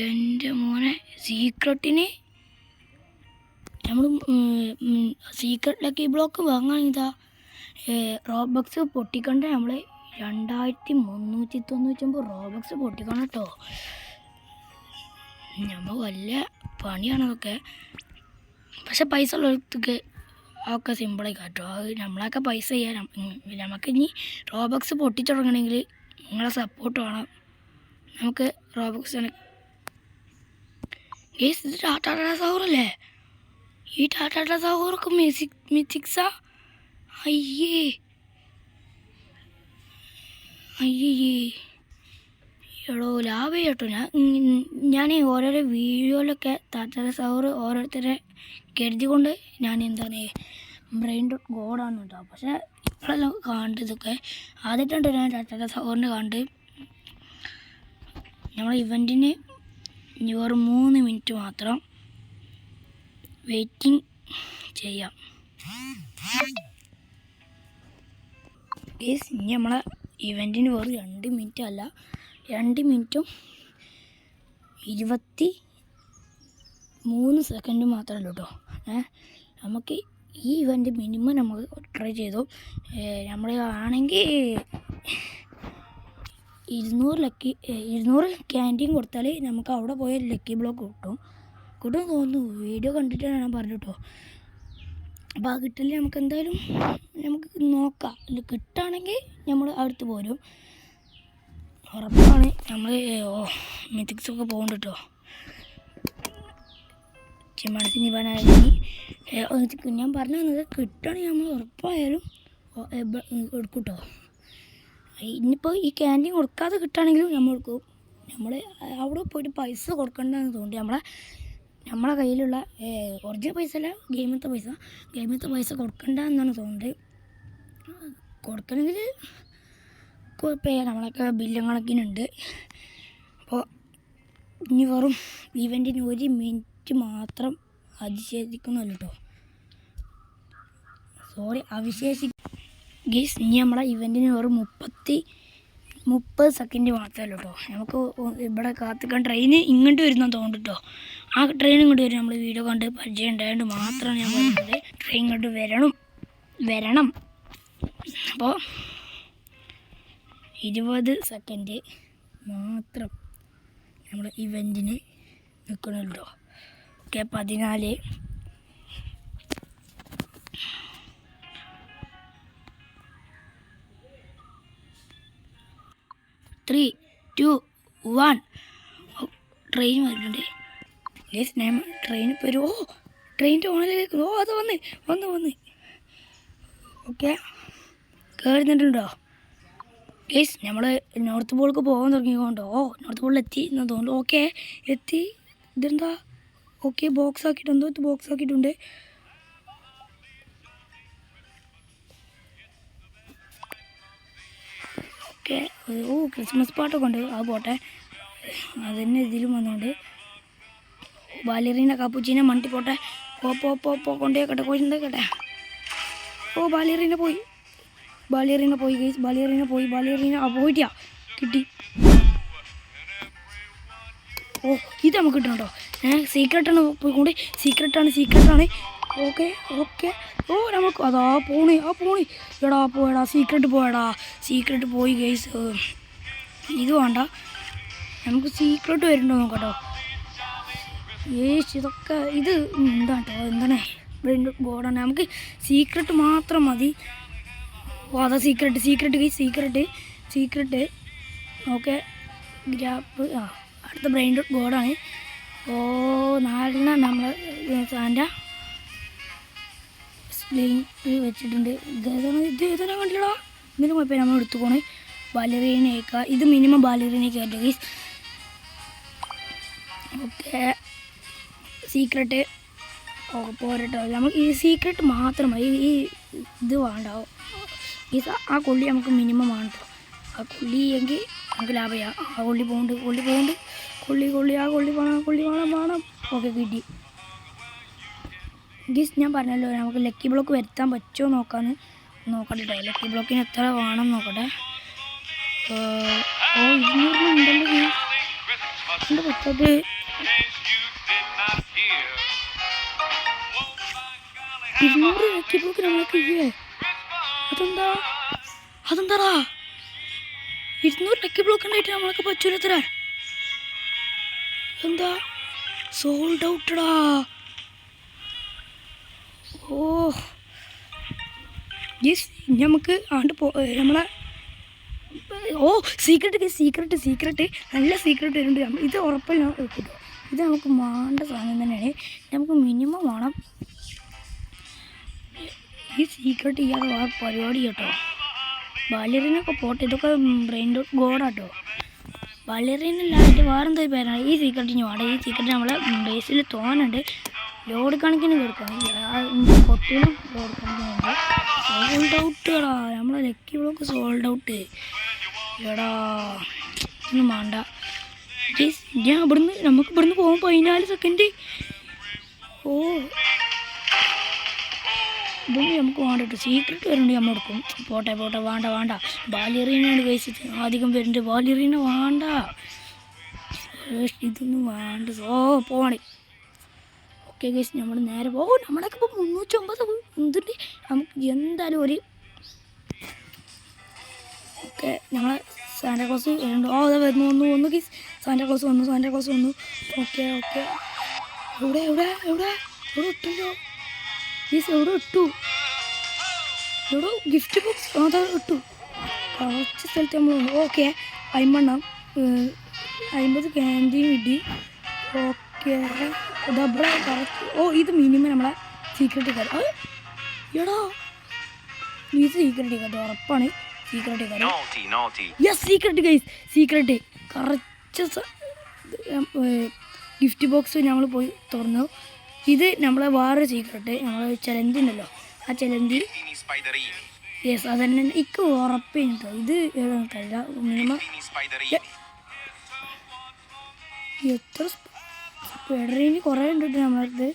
എൻ്റെ മോനെ സീക്രട്ടിന് നമ്മൾ സീക്രട്ട് ലക്കി ബ്ലോക്ക് വാങ്ങാനിതാ റോബക്സ് പൊട്ടിക്കണ്ട. നമ്മൾ 2399 റോബക്സ് പൊട്ടിക്കണം കേട്ടോ. നമ്മൾ വലിയ പണിയാണ് അതൊക്കെ. പക്ഷെ പൈസ ഉള്ളവർക്ക് അതൊക്കെ സിമ്പിളായി കാട്ടോ. അത് നമ്മളൊക്കെ പൈസ ചെയ്യാൻ നമുക്ക് ഇനി റോബക്സ് പൊട്ടിച്ചു തുടങ്ങണമെങ്കിൽ നിങ്ങളെ സപ്പോർട്ട് വേണം. നമുക്ക് റോബക്സ് ഗേസ് ഇത് ടാറ്റാ സൗറല്ലേ? ഈ ടാറ്റാ സൗറൊക്കെ മിത്തിക്സാ? അയ്യേ അയ്യേ എടോ ലാഭ കേട്ടോ. ഞാൻ ഓരോരോ വീഡിയോയിലൊക്കെ താറ്റാ സൗർ ഓരോരുത്തരെ കരുതിക്കൊണ്ട് ഞാൻ എന്താണ് ബ്രെയിൻ ഡോട്ട് ഗോഡാണ് കേട്ടോ. പക്ഷേ ഇപ്പോഴെല്ലാം കാണുന്നത് ഇതൊക്കെ ആദ്യമായിട്ടുണ്ട് ഞാൻ ടാറ്റാ സൗറിൻ്റെ കണ്ട്. നമ്മൾ ഇവൻറ്റിന് ഇനി വെറും 3 മിനിറ്റ് മാത്രം വെയിറ്റിംഗ് ചെയ്യാം. ഗയ്സ് ഇനി നമ്മളെ ഇവൻറ്റിന് വെറും 2 മിനിറ്റ് അല്ല, 2 മിനിറ്റും 23 സെക്കൻഡ് മാത്രമല്ല കേട്ടോ. നമുക്ക് ഈ ഇവൻറ്റ് മിനിമം നമ്മൾ ട്രൈ ചെയ്തു. നമ്മൾ ആണെങ്കിൽ 200 ക്യാൻറ്റീൻ കൊടുത്താൽ നമുക്ക് അവിടെ പോയ ലക്കി ബ്ലോക്ക് കിട്ടും തോന്നുന്നു. വീഡിയോ കണ്ടിട്ടാണ് ഞാൻ പറഞ്ഞു കേട്ടോ. അപ്പോൾ ആ കിട്ടില്ല നമുക്ക് എന്തായാലും നമുക്ക് നോക്കാം. കിട്ടുകയാണെങ്കിൽ നമ്മൾ അടുത്ത് പോരും, ഉറപ്പാണ്. നമ്മൾ മിത്തിക്സൊക്കെ പോകുന്നുണ്ട് കേട്ടോ. മനസ്സിന് ഇവനായി ഞാൻ പറഞ്ഞു തന്നത് കിട്ടുകയാണെങ്കിൽ നമ്മൾ ഉറപ്പായാലും എടുക്കും കേട്ടോ. ഇനിയിപ്പോൾ ഈ ക്യാൻറ്റീൻ കൊടുക്കാതെ കിട്ടുകയാണെങ്കിലും നമ്മൾ എടുക്കും. നമ്മൾ അവിടെ പോയിട്ട് പൈസ കൊടുക്കണ്ടെന്ന് തോന്നി നമ്മളെ കയ്യിലുള്ള ഒറിജിനൽ പൈസ അല്ല, ഗെയിമത്തെ പൈസ കൊടുക്കണ്ട എന്നാണ് തോന്നുന്നത്. കൊടുക്കണമെങ്കിൽ കുഴപ്പമില്ല, നമ്മളൊക്കെ ബില്ലും കണക്കിനുണ്ട്. അപ്പോൾ ഇനി വെറും ഇവൻറ്റിന് 1 മിനിറ്റ് മാത്രം അതിശേഷിക്കുന്നുള്ളൂ കേട്ടോ. ഗയ്സ് ഇനി നമ്മളെ ഇവൻറ്റിന് വെറും 30 സെക്കൻഡ് മാത്രമല്ല കേട്ടോ. നമുക്ക് ഇവിടെ കാത്തിക്കാൻ ട്രെയിന് ഇങ്ങോട്ട് വരുന്നതെന്ന് തോന്നുന്നു കേട്ടോ. ആ ട്രെയിൻ ഇങ്ങോട്ട് വരും. നമ്മൾ വീഡിയോ കണ്ട് പരിചയം ഉണ്ടായതുകൊണ്ട് മാത്രമാണ് ഞാൻ പറയുന്നത് ട്രെയിൻ ഇങ്ങോട്ട് വരണം. അപ്പോൾ 20 സെക്കൻഡ് മാത്രം നമ്മൾ ഇവൻറ്റിന് നിൽക്കണമല്ലോ. ഓക്കെ 14 3 2 1 ട്രെയിൻ വരുന്നുണ്ട്. ഗയ്സ് ട്രെയിൻ ഇപ്പോൾ ഒരു ട്രെയിനിൻ്റെ ഓണിലേക്ക് അത് വന്ന് ഓക്കെ കയറുന്നുണ്ടോ. ഗയ്സ് നമ്മൾ നോർത്ത് പോളിലേക്ക് പോകാൻ തുടങ്ങിക്കൊണ്ടോ. നോർത്ത് പോളിൽ എത്തി എന്ന് തോന്നുന്നു. ഓക്കെ എത്തി. ഇതെന്താ ഓക്കെ ബോക്സ് ആക്കിയിട്ടുണ്ട്. ഓക്കെ ക്രിസ്മസ് പാട്ടൊക്കെ ഉണ്ട്, അത് പോട്ടെ. അതന്നെ ഇതിലും വന്നുകൊണ്ട് ബാലിറീന കാപ്പുച്ചീനെ മണ്ടി പോട്ടെ. കൊണ്ടേക്കട്ടെ കൊണ്ടേക്കട്ടെ. ബാലിറീന പോയി ഗയ്സ്. ബാലിറീന പോയിട്ടാ കിട്ടി. ഇത് നമുക്ക് കിട്ടണോ. സീക്രട്ടാണ് പോയിക്കൊണ്ട് സീക്രട്ടാണ്. ഓക്കെ നമുക്ക് അതാ പോണി എടാ പോയടാ സീക്രട്ട് പോയി ഗയ്സ്. ഇത് വേണ്ട, നമുക്ക് സീക്രട്ട് വരുന്നുണ്ടോ നോക്കട്ടോ. ഇതൊക്കെ ഇത് എന്താണ് ബോർഡാണ്. നമുക്ക് സീക്രട്ട് മാത്രം മതി. അതാ സീക്രട്ട് ഓക്കെ ഗ്രാപ്പ്. അടുത്ത ബ്രെയിൻ ഡോട്ട് ഗോഡാണ്. 4 നമ്മൾ സാൻ്റെ ലിങ്ക് വെച്ചിട്ടുണ്ട്. ഇത് ഏതാണ് കണ്ടില്ലടാ. ഇതിന് കുഴപ്പമില്ല, നമ്മൾ എടുത്തു പോണേ. ബാലറീനയൊക്കെ ഇത് മിനിമം ബാലറീനയൊക്കെ ആയിട്ട് ഗയ്സ്. Okay secret പോരട്ടോ. നമ്മൾ ഈ സീക്രട്ട് മാത്രം മതി. ഈ ഇത് വേണ്ടാവും. ആ കൊള്ളി നമുക്ക് മിനിമം വേണം കേട്ടോ. ആ കൊള്ളി എങ്കിൽ നമുക്ക് ലാഭമാണ്. ആ കൊള്ളി പോകുന്നുണ്ട്. ആ കൊള്ളി വേണം. ഓക്കെ കിട്ടി ഗയ്സ്. ഞാൻ പറഞ്ഞല്ലോ നമുക്ക് ലക്കി ബ്ലോക്ക് വരുത്താൻ പറ്റുമോ നോക്കട്ടെ കേട്ടോ. ലക്കി ബ്ലോക്കിന് എത്ര വേണം നോക്കട്ടെ. 200 ഉണ്ടല്ലോ. എന്താ പറ്റത്? 200 ലക്കി ബ്ലോക്ക് നമ്മൾക്ക് അതെന്താടാ 200 ലക്കി ബ്ലോക്ക് ഉണ്ടായിട്ട് നമ്മളൊക്കെ പറ്റൂലത്ര. എന്താ സോൾഡ് ഔട്ടടാ. യെസ് നമുക്ക് നമ്മളെ സീക്രട്ട് നല്ല സീക്രട്ട് വരുന്നുണ്ട്. ഇത് ഉറപ്പില്ല കേട്ടോ. ഇത് നമുക്ക് വേണ്ട സാധനം തന്നെയാണ്. നമുക്ക് മിനിമം വേണം. ഈ സീക്രട്ട് ചെയ്യാതെ പരിപാടി കേട്ടോ. ബാലിയറിനൊക്കെ പോട്ടെ, ഇതൊക്കെ ബ്രെയിൻ ഡോട്ട് ഗോഡാട്ടോ. ബാലിയറിനല്ലാണ്ട് വേറെന്താ പേരാണ്. ഈ സീക്രട്ട് ഇനി വേണ്ട. ഈ സീക്രട്ട് നമ്മളെ ബേസിൽ തോന്നുന്നുണ്ട്. ലോഡ് കണക്കിന് കൊടുക്കണം. കൊട്ടിയിലും ലോഡ് കണക്കിനുണ്ട്. സോൾഡ് ഔട്ട് എടാ, നമ്മളെ ലക്കി ബ്ലോക്ക് സോൾഡ് ഔട്ട്. എടാ ഒന്നും വേണ്ട. ഞാൻ നമുക്ക് ഇവിടുന്ന് പോകും 14 സെക്കൻഡ്. ഓ ഇതൊന്നും നമുക്ക് വേണ്ട കേട്ടോ. സീക്രട്ട് വരുന്നുണ്ട് നമ്മൾ എടുക്കും. പോട്ടെ വേണ്ട. ബാലിയറീനാണ് കഴിച്ചിട്ട് അധികം വരുന്നുണ്ട്. ബാലിയറീന വേണ്ട, ഇതൊന്നും വേണ്ട. പോവാണേ. ഓക്കെ ഗൈസ്, നമ്മൾ നേരെ നമ്മളൊക്കെ ഇപ്പോൾ 309 എന്തുണ്ട്. നമുക്ക് എന്തായാലും ഒരു ഓക്കെ ഞങ്ങൾ സാന്റാക്ലോസ് വരുന്നുണ്ട്. അതെ വന്നു ഗൈസ്. സാന്റാക്ലോസ് വന്നു. ഓക്കെ എവിടെ ഇട്ടല്ലോ ഗൈസ്, എവിടെ ഇട്ടു ഗിഫ്റ്റ് ബോക്സ്. അതാ ഇട്ടു കുറച്ച് സ്ഥലത്ത് നമ്മൾ വന്നു. ഓക്കെ 50 ക്യാൻഡി കിട്ടി. ഓക്കെ ഇതവിടെ കറക്റ്റ്. ഇത് മിനിമം നമ്മളെ സീക്രട്ട് കാര്യം. എടാ ഇത് സീക്രട്ട് കാര്യം ഉറപ്പാണ്. സീക്രട്ട് കാര്യം yes secret guys. Secret correct gift box ഞങ്ങൾ പോയി തുറന്നു. ഇത് നമ്മളെ വേറൊരു സീക്രട്ട്, നമ്മളെ ചലന്തി ഉണ്ടല്ലോ, ആ ചലന്തി. യെസ് അതന്നെ എനിക്ക് ഉറപ്പിട്ടോ. ഇത് ഏതാ മിനിമം എത്ര സ്പൈഡറിന് കുറേ ഉണ്ട് നമ്മളടുത്ത്.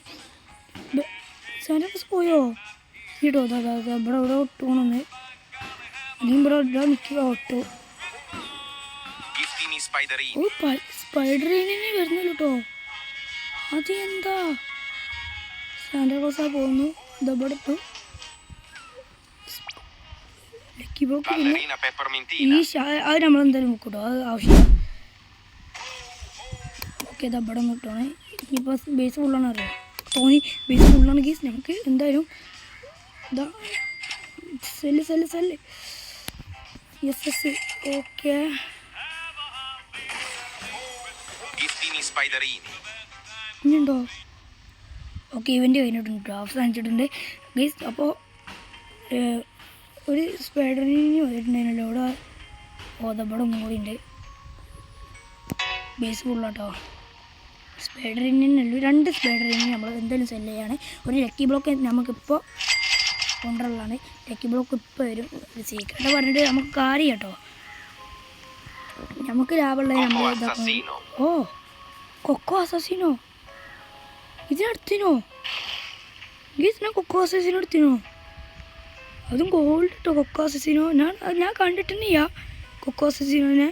സാന്റാക്ലോസ് പോയോ കേട്ടോ. ഇവിടെ ഒട്ടുകൊണ്ടൊന്ന് ഇനിയും ഇവിടെ നിൽക്കുക ഒട്ടു. സ്പൈഡറിനെ വരുന്നില്ല കേട്ടോ. അത് എന്താ സാന്റാക്ലോസാ പോകുന്നു. ഇതവിടെ ഇട്ടു ലക്കി ബ്ലോക്ക്. പിന്നെ അത് നമ്മളെന്തായാലും നോക്കൂട്ടോ, അത് ആവശ്യമില്ല. ഓക്കെ ഇതവിടെ ഒന്ന് ഇട്ടോണേ. ഇനിയിപ്പോൾ ബേസ് ഫുള്ളാണ് അറിയാം തോന്നി. ബേസ് ഫുള്ളാണ് ഗീസ്. നമുക്ക് എന്തായാലും ഇതാ സെല്ല് യെസ്. ഓക്കെ ഇനിയുണ്ടോ? ഓക്കെ ഇവൻ്റെ കഴിഞ്ഞിട്ടുണ്ട്, അവസാനിച്ചിട്ടുണ്ട് ഗൈസ്. അപ്പോൾ ഒരു സ്പൈഡറിന് വന്നിട്ടുണ്ടായിരുന്നല്ലോ ഇവിടെ. ഓതപ്പടം ഒന്നും കൂടി ഉണ്ട്. ബേസ് ഫുള്ളാട്ടോ. സ്പൈഡറിനല്ലോ 2 സ്പൈഡറിന് നമ്മൾ എന്തായാലും സെല്ല് ചെയ്യാണ്. ഒരു ലക്കി ബ്ലോക്ക് നമുക്കിപ്പോൾ കൊണ്ടുള്ളതാണ്. ലക്കി ബ്ലോക്ക് ഇപ്പോൾ വരും. ഒരു സീക്രട്ട് പറഞ്ഞിട്ട് നമുക്ക് കാര്യം കേട്ടോ. നമുക്ക് ലാഭമുള്ളത് നമ്മൾ ഇതാക്കണം. കൊക്കോ അസസിനോ ഇതിനെടുത്തിനോ ഗീസ്? ഞാൻ കൊക്കോ അസസിനോ എടുത്തിനോ? അതും ഗോൾഡ് കേട്ടോ. കൊക്കോ അസസിനോ ഞാൻ കണ്ടിട്ടുണ്ടെയ്യ കൊക്കോ അസസിനോനെ.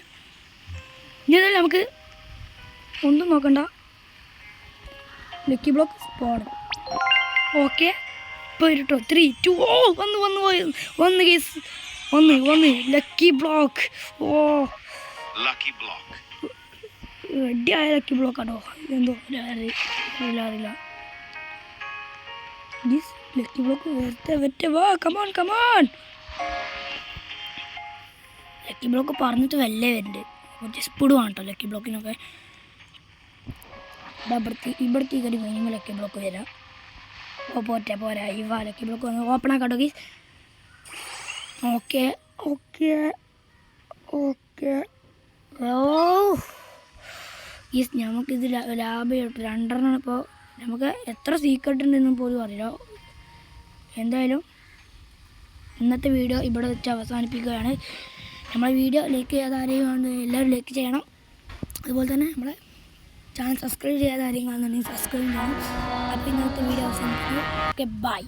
ഇനി അതല്ല നമുക്ക് ഒന്നും നോക്കണ്ട. Lucky block സ്പോഡ്. ഓക്കെ ഇപ്പോൾ വരും കേട്ടോ. 3, 2 വന്ന് ഗീസ്. ഒന്ന് ലക്കി ബ്ലോക്ക്. റെഡിയായ ലക്കി ബ്ലോക്ക് ആട്ടോ. എന്തോ അറിയില്ല ഗീസ്. ലക്കി ബ്ലോക്ക് വരട്ടെ. വാ കമോൺ. ലക്കി ബ്ലോക്ക് പറഞ്ഞിട്ട് വല്ലേ വരുന്നുണ്ട്. കുറച്ച് സ്പീഡ് വേണം കേട്ടോ ലക്കി ബ്ലോക്കിനൊക്കെ. ഇവിടുത്തെ കടി മിനിമം ലക്കി ബ്ലോക്ക് വരാം. പോരാ ഇവ ലക്കി ബ്ലോക്ക് വന്ന് ഓപ്പൺ ആക്കാട്ടോ ഗീസ്. ഓക്കെ ഗീസ് നമുക്കിത് ലാഭം 2 ഇപ്പോൾ നമുക്ക് എത്ര സീക്രട്ട് ഉണ്ടെന്നും പോലും അറിയില്ല. എന്തായാലും ഇന്നത്തെ വീഡിയോ ഇവിടെ വെച്ച് അവസാനിപ്പിക്കുകയാണ്. നമ്മളെ വീഡിയോ ലൈക്ക് ചെയ്യാതെ ആരെയും എല്ലാവരും ലൈക്ക് ചെയ്യണം. അതുപോലെ തന്നെ നമ്മളെ ചാനൽ സബ്സ്ക്രൈബ് ചെയ്യാതെ ആരെയും കാണുന്നുണ്ടെങ്കിൽ സബ്സ്ക്രൈബ് ചെയ്യണം. അപ്പോൾ ഇന്നത്തെ വീഡിയോ അവസാനിപ്പിക്കുന്നു. Okay bye.